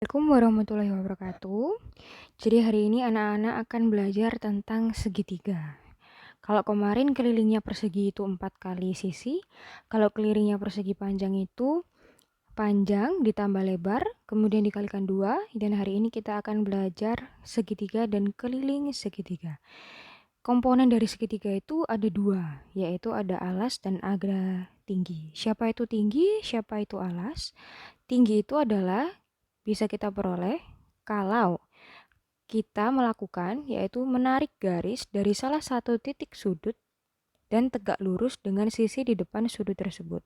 Assalamualaikum warahmatullahi wabarakatuh. Jadi hari ini anak-anak akan belajar tentang segitiga. Kalau kemarin kelilingnya persegi itu 4 kali sisi, kalau kelilingnya persegi panjang itu panjang ditambah lebar, kemudian dikalikan 2, dan hari ini kita akan belajar segitiga dan keliling segitiga. Komponen dari segitiga itu ada 2, yaitu ada alas dan ada tinggi. Siapa itu tinggi, siapa itu alas? Tinggi itu adalah bisa kita peroleh kalau kita melakukan, yaitu menarik garis dari salah satu titik sudut dan tegak lurus dengan sisi di depan sudut tersebut.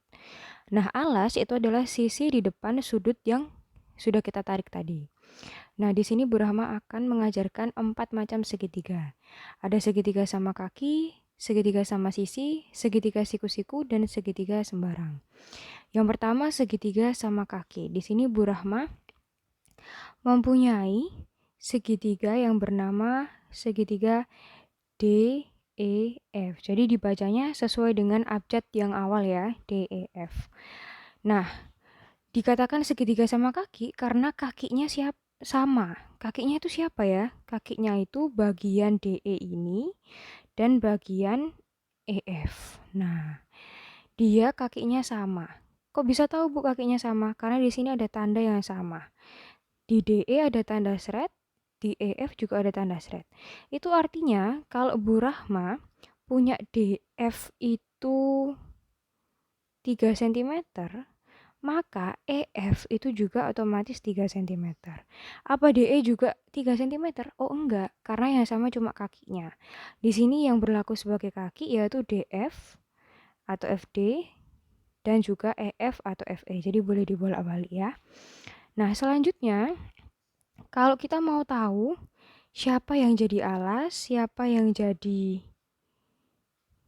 Nah, alas itu adalah sisi di depan sudut yang sudah kita tarik tadi. Nah, di sini Bu Rahma akan mengajarkan 4 macam segitiga. Ada segitiga sama kaki, segitiga sama sisi, segitiga siku-siku, dan segitiga sembarang. Yang pertama, segitiga sama kaki. Di sini Bu Rahma mempunyai segitiga yang bernama segitiga DEF. Jadi dibacanya sesuai dengan abjad yang awal ya, DEF. Nah, dikatakan segitiga sama kaki karena kakinya sama. Kakinya itu siapa ya? Kakinya itu bagian DE ini dan bagian EF. Nah, dia kakinya sama. Kok bisa tahu Bu kakinya sama? Karena di sini ada tanda yang sama. Di DE ada tanda seret, di EF juga ada tanda seret. Itu artinya kalau Bu Rahma punya DF itu 3 cm, maka EF itu juga otomatis 3 cm. Apa DE juga 3 cm? Oh enggak, karena yang sama cuma kakinya. Di sini yang berlaku sebagai kaki yaitu DF atau FD dan juga EF atau FE. Jadi boleh dibolak-balik ya. Nah, selanjutnya kalau kita mau tahu siapa yang jadi alas, siapa yang jadi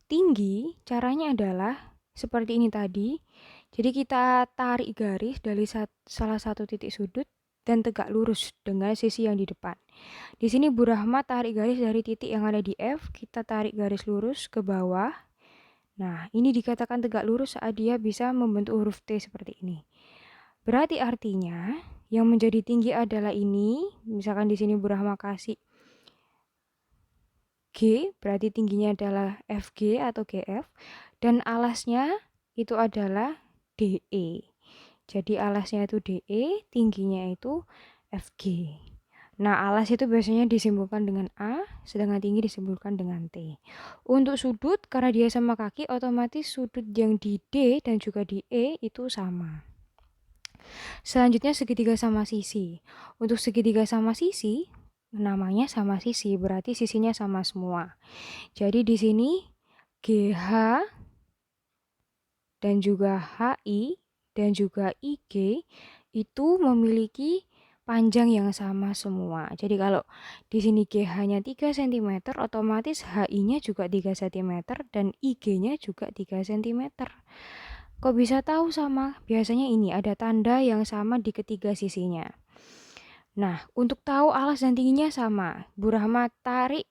tinggi, caranya adalah seperti ini tadi. Jadi kita tarik garis dari salah satu titik sudut dan tegak lurus dengan sisi yang di depan. Di sini Bu Rahma tarik garis dari titik yang ada di F, kita tarik garis lurus ke bawah. Nah, ini dikatakan tegak lurus saat dia bisa membentuk huruf T seperti ini. Berarti artinya yang menjadi tinggi adalah ini. Misalkan di sini Bu Rahma kasih G, berarti tingginya adalah FG atau GF, dan alasnya itu adalah DE. Jadi alasnya itu DE, tingginya itu FG. Nah, alas itu biasanya disimbolkan dengan A, sedangkan tinggi disimbolkan dengan T. Untuk sudut, karena dia sama kaki, otomatis sudut yang di D dan juga di E itu sama. Selanjutnya segitiga sama sisi. Untuk segitiga sama sisi, namanya sama sisi, berarti sisinya sama semua. Jadi di sini GH dan juga HI dan juga IG itu memiliki panjang yang sama semua. Jadi kalau di sini GH-nya 3 cm, otomatis HI-nya juga 3 cm dan IG-nya juga 3 cm. Kok bisa tahu sama? Biasanya ini ada tanda yang sama di ketiga sisinya. Nah, untuk tahu alas dan tingginya sama. Bu Rahma tarik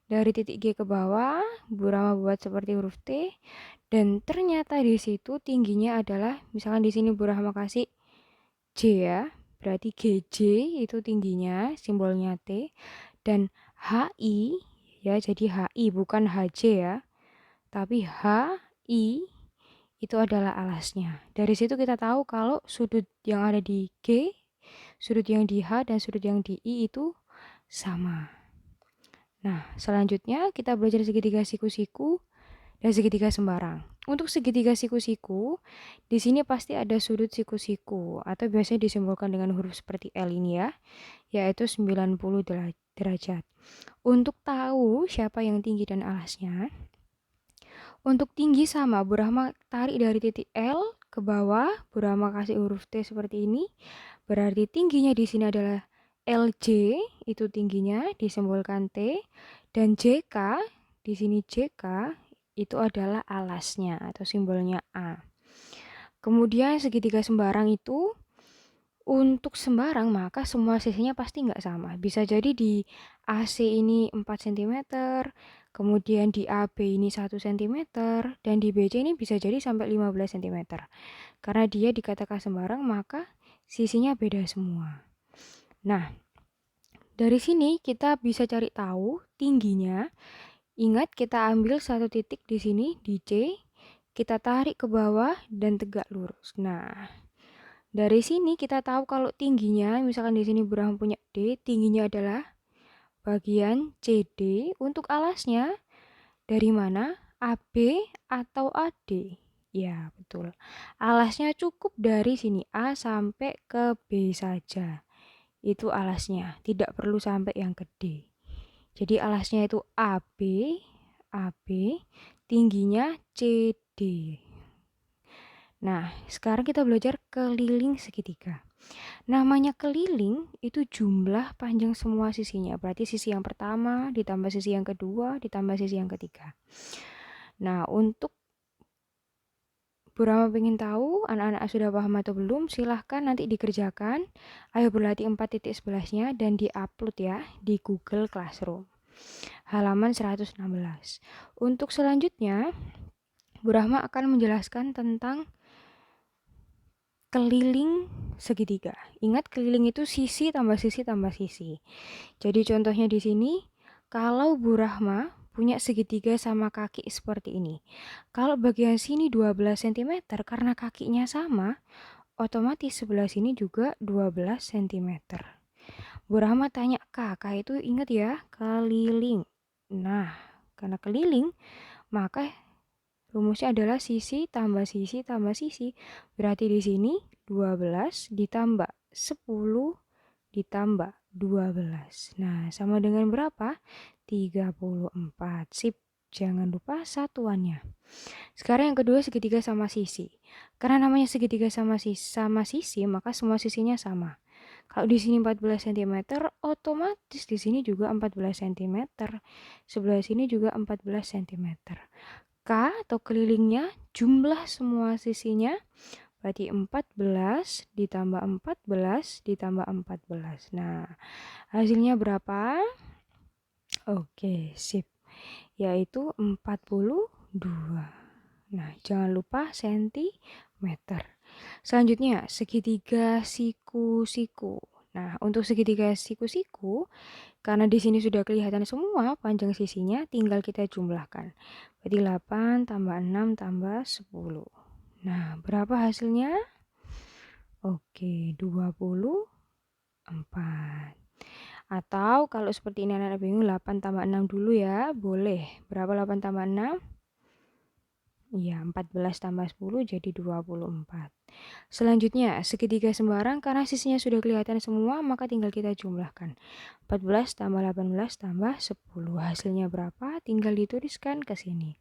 dari titik G ke bawah, Bu Rahma buat seperti huruf T, dan ternyata di situ tingginya adalah, misalkan di sini Bu Rahma kasih J ya, berarti GJ itu tingginya, simbolnya T, dan HI ya, jadi HI bukan HJ ya, tapi HI itu adalah alasnya. Dari situ kita tahu kalau sudut yang ada di G, sudut yang di H, dan sudut yang di I itu sama. Nah, selanjutnya kita belajar segitiga siku-siku dan segitiga sembarang. Untuk segitiga siku-siku, di sini pasti ada sudut siku-siku atau biasanya disimbolkan dengan huruf seperti L ini ya, yaitu 90 derajat. Untuk tahu siapa yang tinggi dan alasnya, untuk tinggi sama, Bu Rahma tarik dari titik L ke bawah, Bu Rahma kasih huruf T seperti ini. Berarti tingginya di sini adalah LJ, itu tingginya disimbolkan T, dan JK, di sini JK itu adalah alasnya atau simbolnya A. Kemudian segitiga sembarang itu untuk sembarang maka semua sisinya pasti nggak sama. Bisa jadi di AC ini 4 cm, kemudian di AB ini 1 cm, dan di BC ini bisa jadi sampai 15 cm. Karena dia dikatakan sembarang maka sisinya beda semua. Nah, dari sini kita bisa cari tahu tingginya. Ingat kita ambil satu titik di sini di C, kita tarik ke bawah dan tegak lurus. Nah, dari sini kita tahu kalau tingginya, misalkan di sini Burhan punya D, tingginya adalah bagian CD. Untuk alasnya dari mana? AB atau AD? Ya, betul. Alasnya cukup dari sini A sampai ke B saja. Itu alasnya, tidak perlu sampai yang ke D. Jadi alasnya itu AB, AB, tingginya CD. Nah, sekarang kita belajar keliling segitiga. Namanya keliling itu jumlah panjang semua sisinya. Berarti sisi yang pertama ditambah sisi yang kedua ditambah sisi yang ketiga. Nah, untuk Burama pengen tahu anak-anak sudah paham atau belum, silahkan nanti dikerjakan. Ayo berlatih 4.11-nya dan diupload ya di Google Classroom. Halaman 116. Untuk selanjutnya, Bu Rahma akan menjelaskan tentang keliling segitiga. Ingat keliling itu sisi tambah sisi tambah sisi. Jadi contohnya di sini, kalau Bu Rahma punya segitiga sama kaki seperti ini. Kalau bagian sini 12 cm karena kakinya sama, otomatis sebelah sini juga 12 cm. Bu Rahma tanya, kakak itu ingat ya, keliling. Nah, karena keliling, maka rumusnya adalah sisi tambah sisi tambah sisi. Berarti di sini 12 ditambah 10 ditambah 12. Nah, sama dengan berapa? 34. Sip. Jangan lupa satuannya. Sekarang yang kedua segitiga sama sisi. Karena namanya segitiga sama sisi, maka semua sisinya sama. Kalau di sini 14 cm, otomatis di sini juga 14 cm. Sebelah sini juga 14 cm. K atau kelilingnya jumlah semua sisinya berarti 14 ditambah 14 ditambah 14. Nah, hasilnya berapa? Oke, sip. Yaitu 42. Nah, jangan lupa sentimeter. Selanjutnya, segitiga siku-siku. Nah, untuk segitiga siku-siku, karena di sini sudah kelihatan semua panjang sisinya, tinggal kita jumlahkan. Berarti 8 tambah 6 tambah 10. Nah, berapa hasilnya? Oke, 24. Atau kalau seperti ini anak-anak bingung, 8 tambah 6 dulu ya, boleh. Berapa 8 tambah 6? Iya, 14 tambah 10 jadi 24. Selanjutnya, segitiga sembarang karena sisinya sudah kelihatan semua, maka tinggal kita jumlahkan. 14 tambah 18 tambah 10. Hasilnya berapa? Tinggal dituliskan ke sini.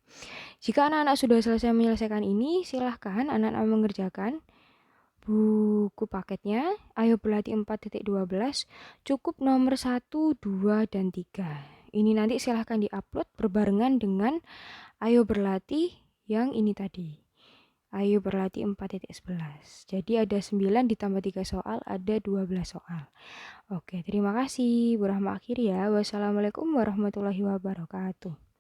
Jika anak-anak sudah selesai menyelesaikan ini, silahkan anak-anak mengerjakan buku paketnya. Ayo berlatih 4.12, cukup nomor 1, 2, dan 3. Ini nanti silahkan diupload berbarengan dengan ayo berlatih yang ini tadi. Ayo berlatih 4.11. Jadi ada 9 ditambah 3 soal, ada 12 soal. Oke, terima kasih. Bu Rahma akhiri ya. Wassalamualaikum warahmatullahi wabarakatuh.